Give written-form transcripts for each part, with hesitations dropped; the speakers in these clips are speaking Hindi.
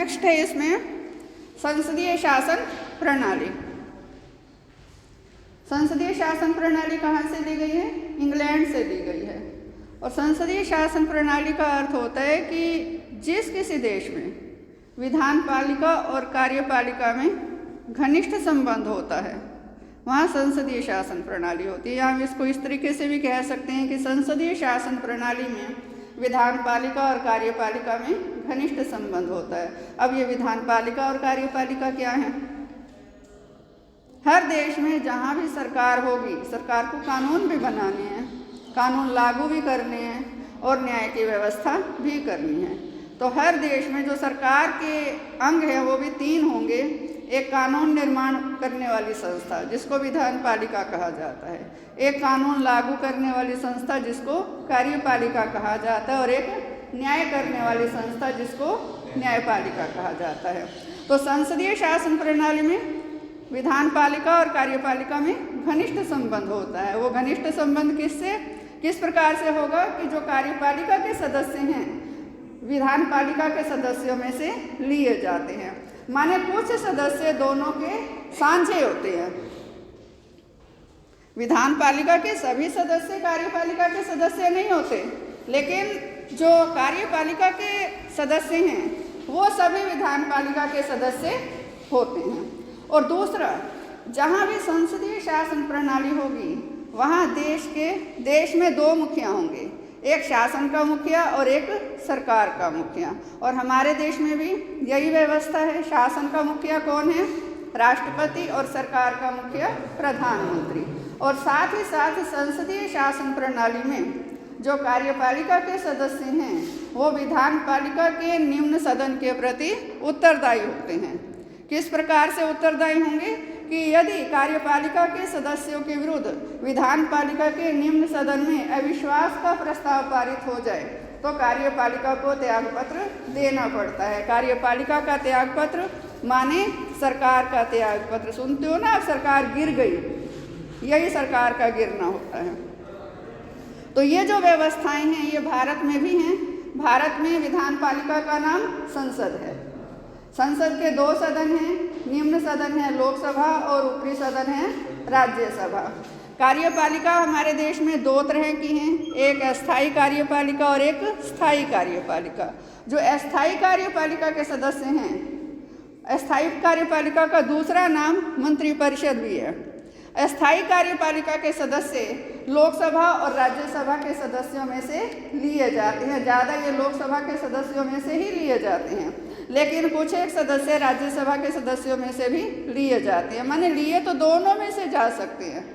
नेक्स्ट है इसमें संसदीय शासन प्रणाली। संसदीय शासन प्रणाली कहाँ से ली गई है? इंग्लैंड से ली गई है। और संसदीय शासन प्रणाली का अर्थ होता है कि जिस किसी देश में विधान पालिका और कार्यपालिका में घनिष्ठ संबंध होता है वहाँ संसदीय शासन प्रणाली होती है। या हम इसको इस तरीके से भी कह सकते हैं कि संसदीय शासन प्रणाली में विधान पालिका और कार्यपालिका में घनिष्ठ संबंध होता है। अब ये विधान पालिका और कार्यपालिका क्या है? हर देश में जहाँ भी सरकार होगी, सरकार को कानून भी बनाने हैं, कानून लागू भी करने हैं और न्याय की व्यवस्था भी करनी है। तो हर देश में जो सरकार के अंग है वो भी 3 होंगे। एक कानून निर्माण करने वाली संस्था जिसको विधान पालिका कहा जाता है, एक कानून लागू करने वाली संस्था जिसको कार्यपालिका कहा जाता है और एक न्याय करने वाली संस्था जिसको न्यायपालिका कहा जाता है। तो संसदीय शासन प्रणाली में विधान पालिका और कार्यपालिका में घनिष्ठ संबंध होता है। वो घनिष्ठ संबंध किस प्रकार से होगा कि जो कार्यपालिका के सदस्य हैं विधान पालिका के सदस्यों में से लिए जाते हैं। माने कुछ सदस्य दोनों के साझे होते हैं। विधान पालिका के सभी सदस्य कार्यपालिका के सदस्य नहीं होते, लेकिन जो कार्यपालिका के सदस्य हैं वो सभी विधान पालिका के सदस्य होते हैं। और दूसरा, जहाँ भी संसदीय शासन प्रणाली होगी वहाँ देश में 2 मुखिया होंगे, एक शासन का मुखिया और एक सरकार का मुखिया। और हमारे देश में भी यही व्यवस्था है। शासन का मुखिया कौन है? राष्ट्रपति। और सरकार का मुखिया प्रधानमंत्री। और साथ ही साथ संसदीय शासन प्रणाली में जो कार्यपालिका के सदस्य हैं वो विधान पालिका के निम्न सदन के प्रति उत्तरदायी होते हैं। किस प्रकार से उत्तरदायी होंगे कि यदि कार्यपालिका के सदस्यों के विरुद्ध विधान पालिका के निम्न सदन में अविश्वास का प्रस्ताव पारित हो जाए तो कार्यपालिका को त्यागपत्र देना पड़ता है। कार्यपालिका का त्यागपत्र माने सरकार का त्यागपत्र। सुनते हो ना, अब सरकार गिर गई, यही सरकार का गिरना होता है। तो ये जो व्यवस्थाएं हैं ये भारत में भी हैं। भारत में विधान पालिका का नाम संसद है। संसद के 2 सदन हैं, निम्न सदन है लोकसभा और ऊपरी सदन है राज्यसभा। कार्यपालिका हमारे देश में 2 तरह की हैं, एक अस्थायी कार्यपालिका और एक स्थायी कार्यपालिका। जो अस्थायी कार्यपालिका के सदस्य हैं, अस्थायी कार्यपालिका का दूसरा नाम मंत्रिपरिषद भी है। अस्थायी कार्यपालिका के सदस्य लोकसभा और राज्यसभा के सदस्यों में से लिए जाते हैं। ज़्यादा ये लोकसभा के सदस्यों में से ही लिए जाते हैं, लेकिन कुछ एक सदस्य राज्यसभा के सदस्यों में से भी लिए जाते हैं। माने लिए तो दोनों में से जा सकते हैं,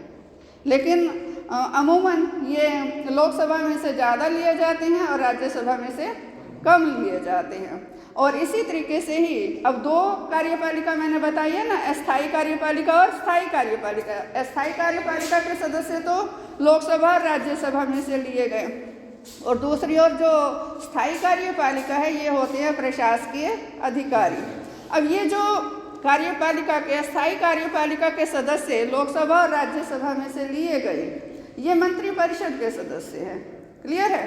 लेकिन अमूमन ये लोकसभा में से ज़्यादा लिए जाते हैं और राज्यसभा में से कम लिए जाते हैं। और इसी तरीके से ही अब 2 कार्यपालिका मैंने बताई है ना, अस्थायी कार्यपालिका और स्थायी कार्यपालिका। अस्थायी कार्यपालिका के सदस्य तो लोकसभा और राज्यसभा में से लिए गए, और दूसरी ओर जो स्थायी कार्यपालिका है ये होते हैं प्रशासकीय अधिकारी। अब ये जो कार्यपालिका के अस्थायी कार्यपालिका के सदस्य लोकसभा और राज्यसभा में से लिए गए ये मंत्रिपरिषद के सदस्य हैं। क्लियर है?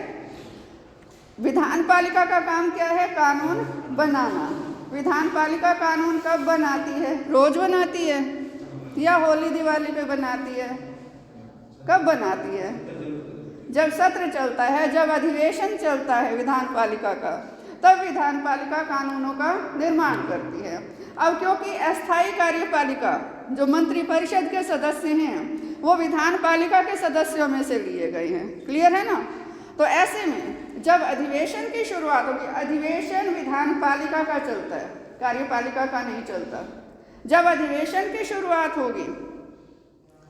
विधान पालिका का काम क्या है? कानून बनाना। विधान पालिका कानून कब बनाती है? रोज बनाती है या होली दिवाली पे बनाती है? कब बनाती है? जब सत्र चलता है, जब अधिवेशन चलता है विधान पालिका का, तब विधान पालिका कानूनों का निर्माण करती है। अब क्योंकि अस्थायी कार्यपालिका जो मंत्रिपरिषद के सदस्य हैं वो विधान पालिका के सदस्यों में से लिए गए हैं। क्लियर है ना? तो ऐसे में जब अधिवेशन की शुरुआत होगी, अधिवेशन विधान पालिका का चलता है, कार्यपालिका का नहीं चलता। जब अधिवेशन की शुरुआत होगी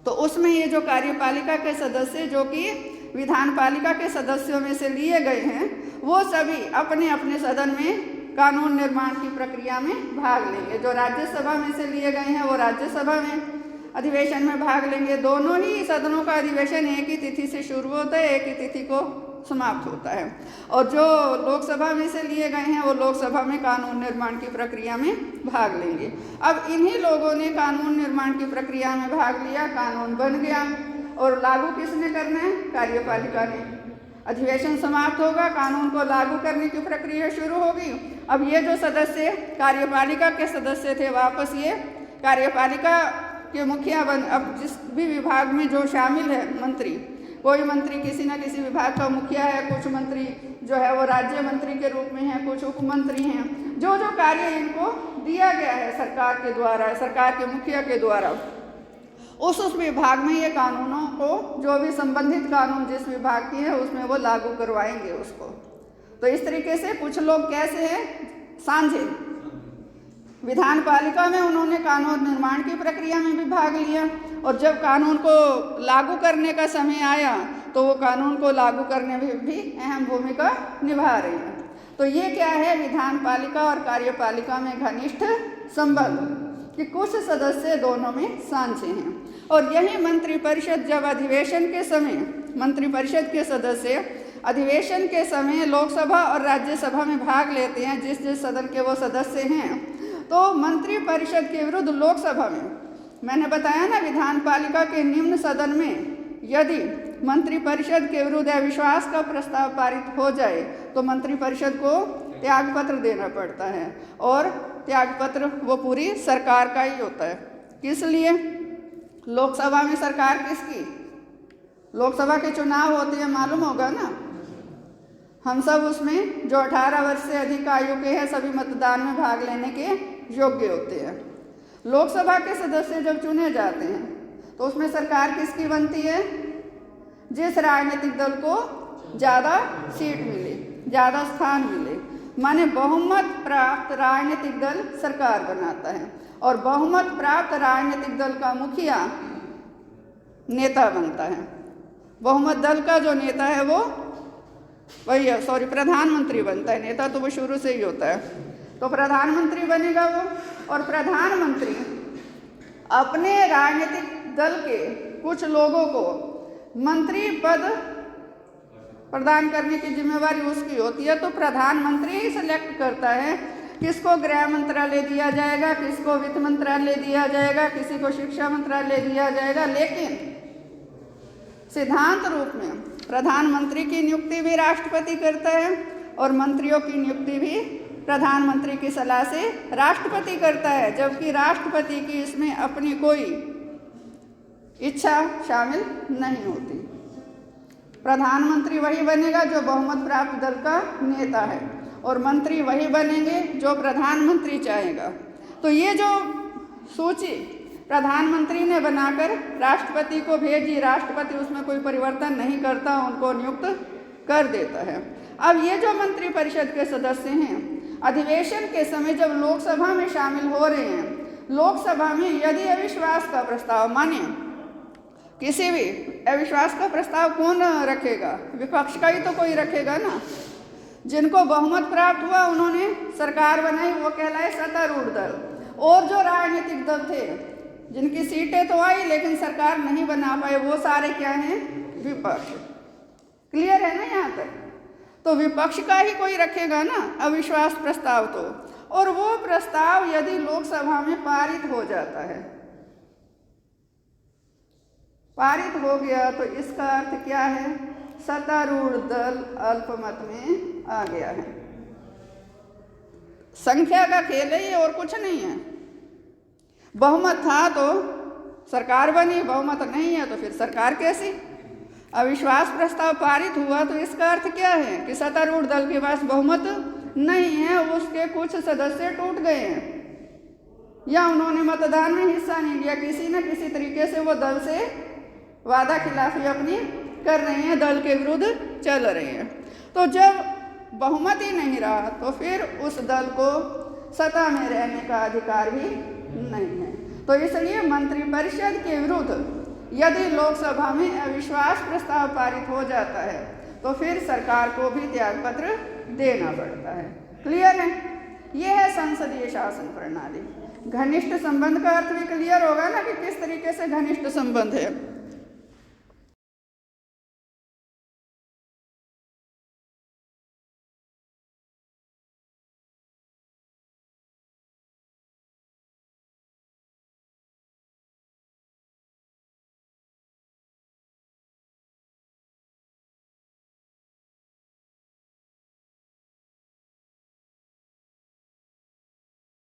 तो उसमें ये जो कार्यपालिका के सदस्य जो कि विधान पालिका के सदस्यों में से लिए गए हैं वो सभी अपने अपने सदन में कानून निर्माण की प्रक्रिया में भाग लेंगे। जो राज्यसभा में से लिए गए हैं वो राज्यसभा में अधिवेशन में भाग लेंगे। दोनों ही सदनों का अधिवेशन एक ही तिथि से शुरू होता है, एक ही तिथि को समाप्त होता है। और जो लोकसभा में से लिए गए हैं वो लोकसभा में कानून निर्माण की प्रक्रिया में भाग लेंगे। अब इन्हीं लोगों ने कानून निर्माण की प्रक्रिया में भाग लिया, कानून बन गया और लागू किसने करना है? कार्यपालिका ने। अधिवेशन समाप्त होगा, कानून को लागू करने की प्रक्रिया शुरू होगी। अब ये जो सदस्य कार्यपालिका के सदस्य थे, वापस ये कार्यपालिका के मुखिया बन, अब जिस भी विभाग में जो शामिल है मंत्री, कोई मंत्री किसी न किसी विभाग का मुखिया है, कुछ मंत्री जो है वो राज्य मंत्री के रूप में है, कुछ उपमंत्री हैं, जो जो कार्य इनको दिया गया है सरकार के द्वारा, सरकार के मुखिया के द्वारा, उस विभाग में ये कानूनों को, जो भी संबंधित कानून जिस विभाग की है उसमें वो लागू करवाएंगे उसको। तो इस तरीके से कुछ लोग कैसे हैं, सांझे विधान पालिका में उन्होंने कानून निर्माण की प्रक्रिया में भी भाग लिया, और जब कानून को लागू करने का समय आया तो वो कानून को लागू करने में भी अहम भूमिका निभा रही है। तो ये क्या है, विधान पालिका और कार्यपालिका में घनिष्ठ संबंध, कि कुछ सदस्य दोनों में सांझे हैं। और यही मंत्रिपरिषद जब अधिवेशन के समय, मंत्रिपरिषद के सदस्य अधिवेशन के समय लोकसभा और राज्यसभा में भाग लेते हैं, जिस जिस सदन के वो सदस्य हैं, तो मंत्रिपरिषद के विरुद्ध लोकसभा में, मैंने बताया ना विधान पालिका के निम्न सदन में यदि मंत्रिपरिषद के विरुद्ध अविश्वास का प्रस्ताव पारित हो जाए तो मंत्रिपरिषद को त्यागपत्र देना पड़ता है, और त्यागपत्र वो पूरी सरकार का ही होता है। किस लिए? लोकसभा में सरकार किसकी? लोकसभा के चुनाव होते हैं, मालूम होगा ना, हम सब उसमें जो 18 वर्ष से अधिक आयु के हैं सभी मतदान में भाग लेने के योग्य होते हैं। लोकसभा के सदस्य जब चुने जाते हैं तो उसमें सरकार किसकी बनती है? जिस राजनीतिक दल को ज़्यादा सीट मिले, ज़्यादा स्थान मिले, माने बहुमत प्राप्त राजनीतिक दल सरकार बनाता है, और बहुमत प्राप्त राजनीतिक दल का मुखिया नेता बनता है। बहुमत दल का जो नेता है वो प्रधानमंत्री बनता है, नेता तो वो शुरू से ही होता है, तो प्रधानमंत्री बनेगा वो। और प्रधानमंत्री अपने राजनीतिक दल के कुछ लोगों को मंत्री पद प्रदान करने की जिम्मेवारी उसकी होती है, तो प्रधानमंत्री ही सिलेक्ट करता है किसको गृह मंत्रालय दिया जाएगा, किसको वित्त मंत्रालय दिया जाएगा, किसी को शिक्षा मंत्रालय दिया जाएगा। लेकिन सिद्धांत रूप में प्रधानमंत्री की नियुक्ति भी राष्ट्रपति करता है, और मंत्रियों की नियुक्ति भी प्रधानमंत्री की सलाह से राष्ट्रपति करता है, जबकि राष्ट्रपति की इसमें अपनी कोई इच्छा शामिल नहीं होती। प्रधानमंत्री वही बनेगा जो बहुमत प्राप्त दल का नेता है, और मंत्री वही बनेंगे जो प्रधानमंत्री चाहेगा। तो ये जो सूची प्रधानमंत्री ने बनाकर राष्ट्रपति को भेजी, राष्ट्रपति उसमें कोई परिवर्तन नहीं करता, उनको नियुक्त कर देता है। अब ये जो मंत्रिपरिषद के सदस्य हैं, अधिवेशन के समय जब लोकसभा में शामिल हो रहे हैं, लोकसभा में यदि अविश्वास का प्रस्ताव, माने किसी भी अविश्वास का प्रस्ताव कौन रखेगा? विपक्ष का ही तो कोई रखेगा ना। जिनको बहुमत प्राप्त हुआ उन्होंने सरकार बनाई, वो कहलाए सत्तारूढ़ दल। और जो राजनीतिक दल थे जिनकी सीटें तो आई लेकिन सरकार नहीं बना पाए, वो सारे क्या हैं? विपक्ष। क्लियर है ना यहाँ तक? तो विपक्ष का ही कोई रखेगा ना अविश्वास प्रस्ताव तो, और वो प्रस्ताव यदि लोकसभा में पारित हो जाता है, पारित हो गया, तो इसका अर्थ क्या है? सत्तारूढ़ दल अल्पमत में आ गया है। संख्या का खेल है ये, और कुछ नहीं है। बहुमत था तो सरकार बनी, बहुमत नहीं है तो फिर सरकार कैसी? अविश्वास प्रस्ताव पारित हुआ तो इसका अर्थ क्या है कि सत्तारूढ़ दल के पास बहुमत नहीं है, उसके कुछ सदस्य टूट गए हैं, या उन्होंने मतदान में हिस्सा नहीं लिया, किसी न किसी तरीके से वो दल से वादा खिलाफी अपनी कर रहे हैं, दल के विरुद्ध चल रहे हैं। तो जब बहुमत ही नहीं रहा तो फिर उस दल को सत्ता में रहने का अधिकार भी नहीं है। तो इसलिए मंत्रिपरिषद के विरुद्ध यदि लोकसभा में अविश्वास प्रस्ताव पारित हो जाता है तो फिर सरकार को भी त्यागपत्र देना पड़ता है। क्लियर है? ये है संसदीय शासन प्रणाली। घनिष्ठ संबंध का अर्थ भी क्लियर होगा ना कि किस तरीके से घनिष्ठ संबंध है।